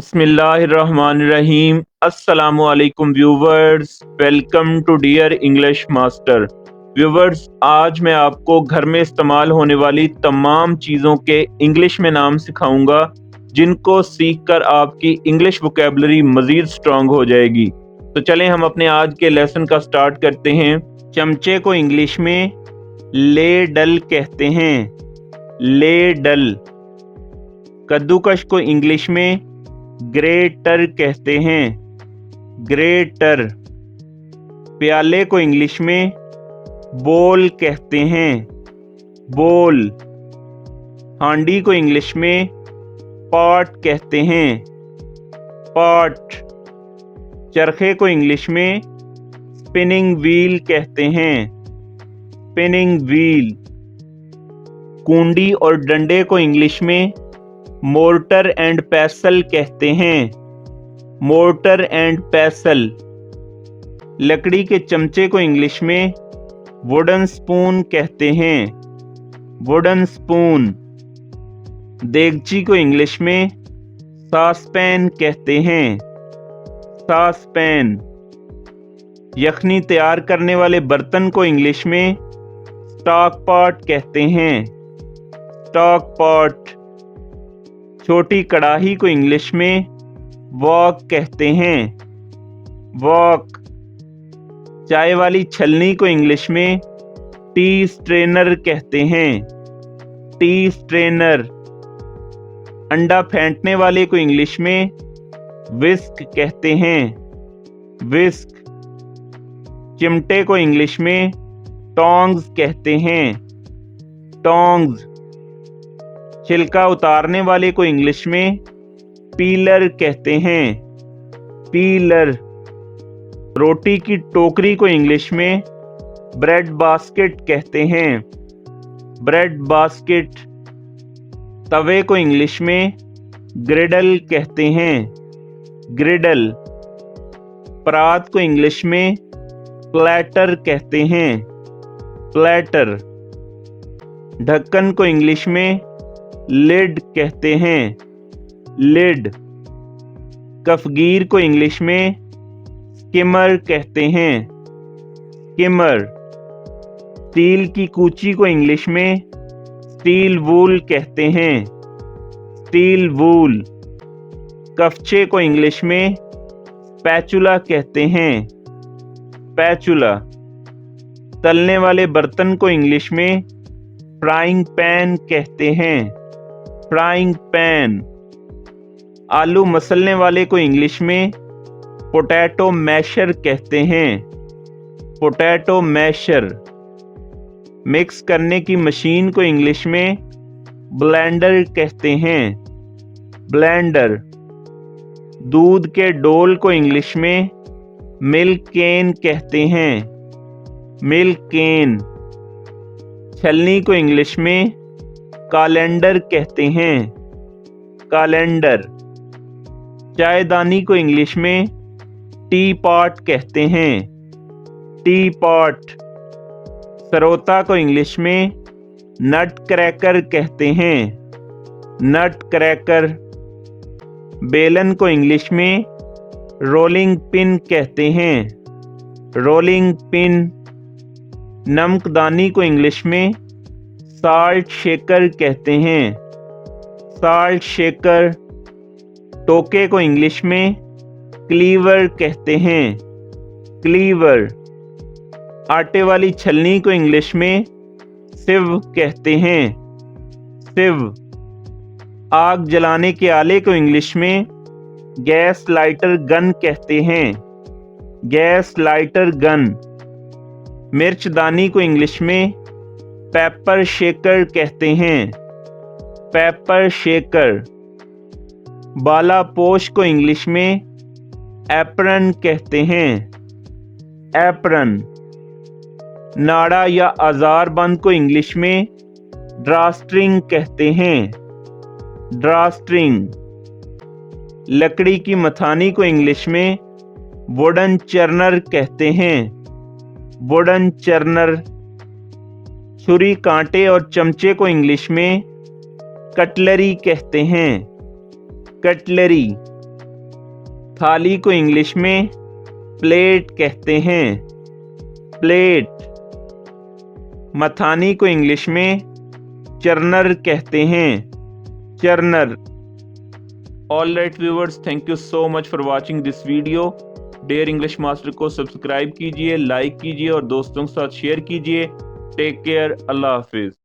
बिस्मिल्लाहिर्रहमानिर्रहीम। अस्सलामुअलैकुम viewers, welcome to dear English master. Viewers, आज मैं आपको घर में इस्तेमाल होने वाली तमाम चीज़ों के इंग्लिश में नाम सिखाऊंगा जिनको सीखकर आपकी इंग्लिश वोकेबलरी मज़ीद स्ट्रांग हो जाएगी। तो चलें हम अपने आज के लेसन का स्टार्ट करते हैं। चमचे को इंग्लिश में लेडल कहते हैं, लेडल। कद्दूकश को इंग्लिश में ग्रेटर कहते हैं, ग्रेटर। प्याले को इंग्लिश में बोल कहते हैं, बोल। हांडी को इंग्लिश में पॉट कहते हैं, पॉट। चरखे को इंग्लिश में स्पिनिंग व्हील कहते हैं, स्पिनिंग व्हील। कुंडी और डंडे को इंग्लिश में मोर्टर एंड पैसल कहते हैं, मोर्टर एंड पैसल। लकड़ी के चमचे को इंग्लिश में वुडन स्पून कहते हैं, वुडन स्पून। देगची को इंग्लिश में सॉसपैन कहते हैं, सॉसपैन। यखनी तैयार करने वाले बर्तन को इंग्लिश में स्टॉक पॉट कहते हैं, स्टॉक पॉट। छोटी कड़ाही को इंग्लिश में वॉक कहते हैं, वॉक। चाय वाली छलनी को इंग्लिश में टी स्ट्रेनर कहते हैं, टी स्ट्रेनर। अंडा फेंटने वाले को इंग्लिश में विस्क कहते हैं, विस्क। चिमटे को इंग्लिश में टोंग्स कहते हैं, टोंग्स। छिलका उतारने वाले को इंग्लिश में पीलर कहते हैं, पीलर। रोटी की टोकरी को इंग्लिश में ब्रेड बास्केट कहते हैं, ब्रेड बास्केट। तवे को इंग्लिश में ग्रिडल कहते हैं, ग्रिडल। परात को इंग्लिश में प्लेटर कहते हैं, प्लेटर। ढक्कन को इंग्लिश में लिड कहते हैं, लिड। कफगीर को इंग्लिश में स्किमर कहते हैं, स्किमर। स्टील की कूची को इंग्लिश में स्टील वूल कहते हैं, स्टील वूल। कफचे को इंग्लिश में स्पैचुला कहते हैं, स्पैचुला। तलने वाले बर्तन को इंग्लिश में फ्राइंग पैन कहते हैं, फ्राइंग पैन। आलू मसलने वाले को इंग्लिश में पोटैटो मैशर कहते हैं, पोटैटो मैशर। मिक्स करने की मशीन को इंग्लिश में ब्लेंडर कहते हैं, ब्लेंडर। दूध के डोल को इंग्लिश में मिल्क केन कहते हैं, मिल्क केन। छलनी को इंग्लिश में कैलेंडर कहते हैं, कैलेंडर। चायदानी को इंग्लिश में टी पॉट कहते हैं, टी पॉट। सरोता को इंग्लिश में नट क्रैकर कहते हैं, नट क्रैकर। बेलन को इंग्लिश में रोलिंग पिन कहते हैं, रोलिंग पिन। नमकदानी को इंग्लिश में साल्ट शेकर कहते हैं, साल्ट शेकर। टोके को इंग्लिश में क्लीवर कहते हैं, क्लीवर। आटे वाली छलनी को इंग्लिश में सिव कहते हैं, सिव। आग जलाने के आले को इंग्लिश में गैस लाइटर गन कहते हैं, गैस लाइटर गन। मिर्चदानी को इंग्लिश में पेपर शेकर कहते हैं, पेपर शेकर। बाला पोश को इंग्लिश में एप्रन कहते हैं, एप्रन। नाड़ा या आजार बंद को इंग्लिश में ड्रास्ट्रिंग कहते हैं, ड्रास्ट्रिंग। लकड़ी की मथानी को इंग्लिश में वुडन चर्नर कहते हैं, वुडन चर्नर। छुरी कांटे और चमचे को इंग्लिश में कटलरी कहते हैं, कटलरी। थाली को इंग्लिश में प्लेट कहते हैं, प्लेट। मथानी को इंग्लिश में चर्नर कहते हैं, churner. All right viewers, thank you so much for watching this video. Dear English master को सब्सक्राइब कीजिए, लाइक कीजिए और दोस्तों के साथ शेयर कीजिए। टेक केयर, अल्लाह हाफिज।